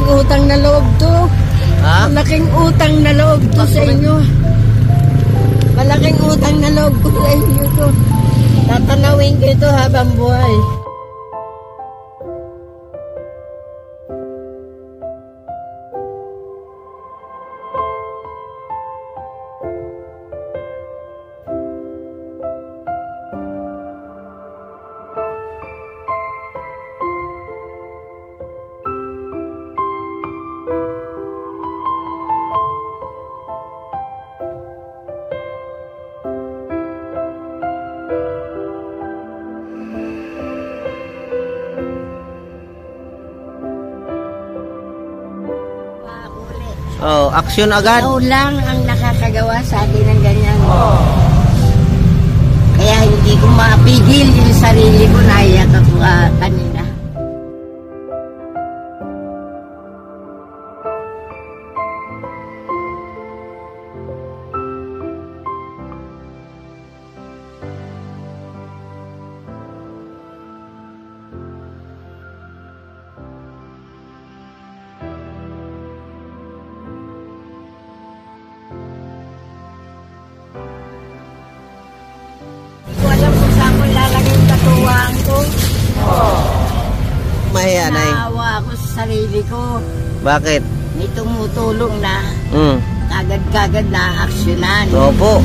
Malaking utang na loob to. Ha? Malaking utang na loob to sa inyo. Malaking utang na loob ko sa inyo to. Tatanawin ko ito habang buhay. Oh, action agad. Ikaw lang ang nakakagawa sa akin ng ganyan. Kaya hindi ko mapigil yung sarili ko. Naiyak ako kanina. Mahiya, Nay. Naawa ako sa sarili ko. Bakit? May tumutulong na Mm. kagad-kagad na aksyonan. Opo.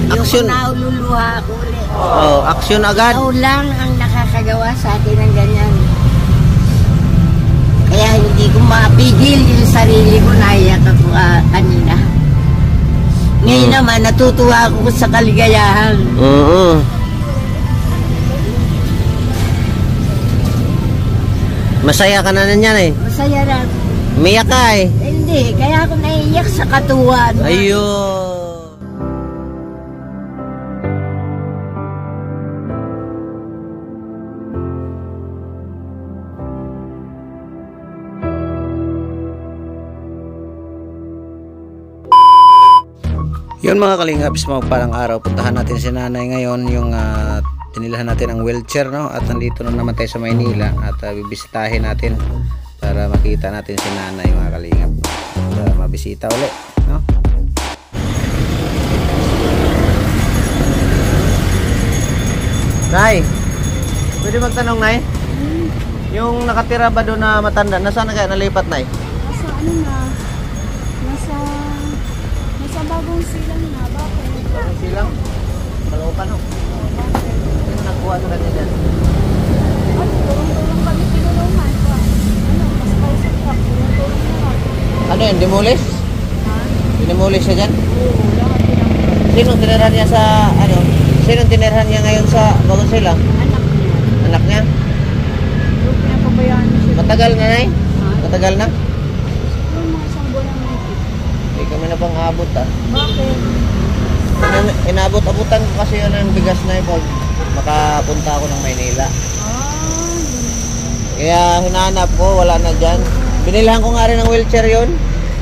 Action. Yung naululuha ako ulit. Oh, action agad. Ikaw lang ang nakakagawa sa akin ng ganyan. Kaya hindi ko mapigil yung sarili ko. Naiyak ako kanina. Ngayon naman, natutuwa ako sa kaligayahan. Masaya ka na nanyan eh. Masaya na. Umiyak ka eh. Hindi, kaya ako naiiyak sa katuwan. Ayun. Yun mga kalingap, sa parang araw, puntahan natin si nanay ngayon, yung tinilahan natin ang wheelchair, no? At nandito na naman tayo sa Maynila at bibisitahin natin para makita natin si nanay mga kalingap at mabisita ulit, no? Nay, pwede magtanong, Nay? Yung nakatira ba doon na matanda, nasaan na kaya nalipat, Nay? Nasa ano na? Nasa bagong silang na. Bakit? Bagong silang? Kalookan, no? Ano nagkuha sa kanya dyan? Ano? Tulong-tulong kami tinulungan ko. Ano? Mas kausap ka. Tulong-tulong naman. Ano yun? Demolish? Ha? Demolish siya dyan? Oo. Lahat pinang Sinong tinirhan niya sa, ano? Sinong tinirhan niya ngayon sa bagong silang? anak niya. Anak niya? Yung pinapabayaan niya siya. Matagal na, Nay? Ha? Matagal na? Yung mga isang buwan ang mahigit. Hindi kami na pang abot, ah. Bakit? Inabot-abutan ko kasi yun ang bigas na pag makapunta ako ng Maynila. Kaya hinahanap ko, wala na dyan. Binilhan ko nga rin ng wheelchair yun.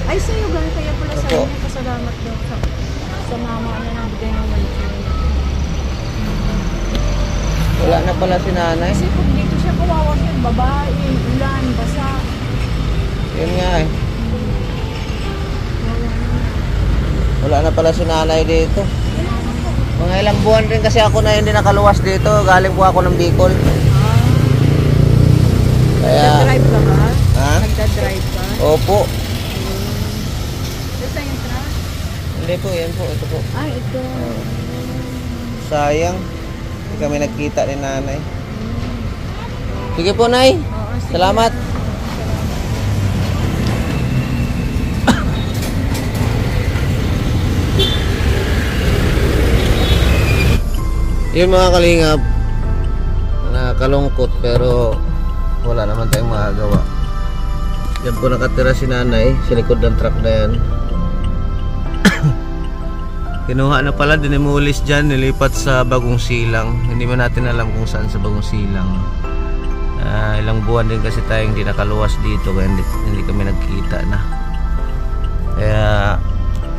Ay, sa'yo gan. Kaya pala sa Opo. inyo. Pasalamat daw sa mama na nagbigay ng wheelchair. Wala na pala si nanay. Kasi pag dito siya kawawa siya, babae, ulan, basa. Yun nga eh. Kawawa na. Wala na pala si nanay dito. Mga ilang buwan rin kasi ako na hindi nakaluwas dito. Galing po ako ng Bicol. Kaya, Nagda-drive ka ba? ha? Nagda-drive ka? Opo. Ito yung truck? Hindi po, yan po. Ito po. Ah, ito. Sayang. Hindi kami nagkita ni nanay. Sige po, Nay. Oo, sige. Salamat. Yun mga kalingap, nakakalungkot pero wala naman tayong magagawa. Yan po nakatira si nanay sa likod ng truck na yan. Kinuha na pala, dinimulis dyan, nilipat sa Bagong Silang. Hindi man natin alam kung saan sa Bagong Silang. Ilang buwan din kasi tayong hindi nakaluwas dito kaya hindi kami nagkita na. Kaya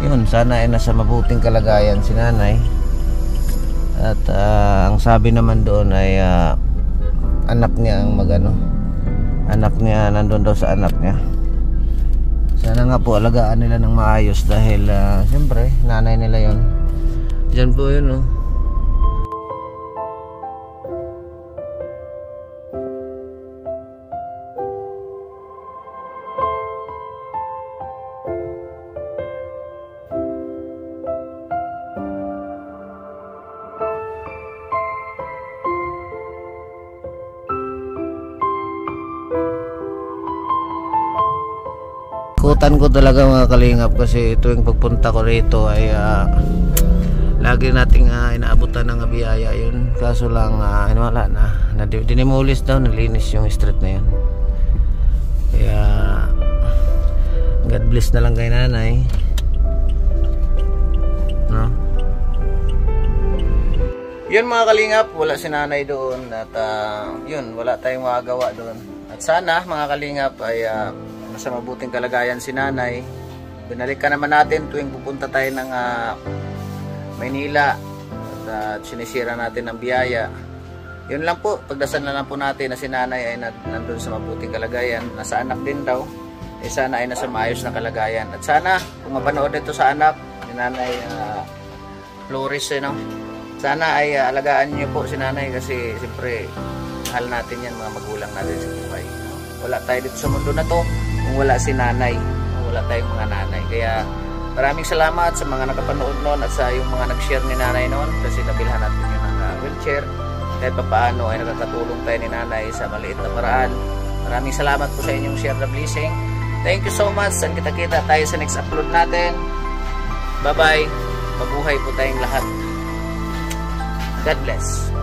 yun, sana ay nasa mabuting kalagayan si nanay. At ang sabi naman doon ay anak niya ang magano. Anak niya, nandun daw sa anak niya. Sana nga po alagaan nila ng maayos dahil siyempre nanay nila yon. Diyan po yun, oh. Kutan ko talaga mga kalingap kasi tuwing pagpunta ko rito ay lagi nating inaabutan ng biyaya yun. Kaso lang wala na dinimulis daw, nalinis yung street na yun. Kaya God bless na lang kay nanay, no? Yun mga kalingap, wala si nanay doon at yun, wala tayong magagawa doon. At sana mga kalingap ay sa mabuting kalagayan si nanay. Binalikan naman natin tuwing pupunta tayo ng Maynila at sinisira natin ng biyaya. Yun lang po, pagdasal na lang po natin na si nanay ay nandun sa mabuting kalagayan. Nasa anak din daw, sana ay nasa maayos na kalagayan. At sana kung mapanood ito sa anak ni nanay Flores, sana ay alagaan niyo po si nanay kasi siyempre mahal natin yan, mga magulang natin sa buhay. Wala tayo dito sa mundo na to kung wala si nanay, kung wala tayong mga nanay. Kaya maraming salamat sa mga nakapanood noon at sa yung mga nag-share ni nanay noon kasi nabilhan natin yun ng wheelchair. Kahit pa paano ay nakakatulong tayo ni nanay sa maliit na paraan. Maraming salamat po sa inyong share na blessing. Thank you so much. At kita-kita tayo sa next upload natin. Bye-bye. Mabuhay po tayong lahat. God bless.